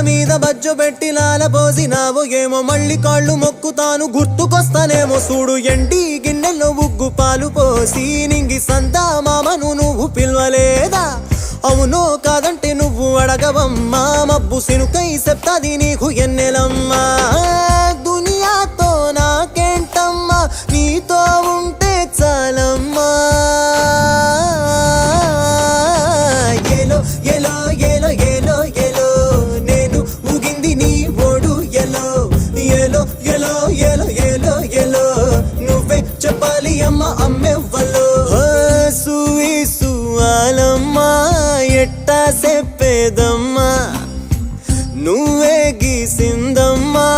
మీద బజ్జు పెట్టి లాల పోసినావు ఏమో మళ్ళీ కాళ్ళు మొక్కుతాను గుర్తుకొస్తానేమో చూడు ఎండి గిన్నెల్లో ఉగ్గు పాలు పోసి నింగి సంతా మామను నువ్వు పిలవలేదా అవునో కాదంటే నువ్వు అడగవమ్మా మబ్బు సినుకై చెప్తాది నీకు ఎన్నెలమ్మా దునియాతో నాకేంటమ్మా నీతో ఉంటే చాలమ్మా ఏలో ఏలో ఏలో ఏలో ఏలో నేను ఊగింది నీ ఓడు ఎలో ఏలో ఏలో ఏలో ఏలో ఏలో నువ్వే చెప్పాలి అమ్మ అమ్మెవ్వలో సువి సువాలమ్మా ఎట్టా చెప్పేదమ్మా నువ్వే గీసిందమ్మా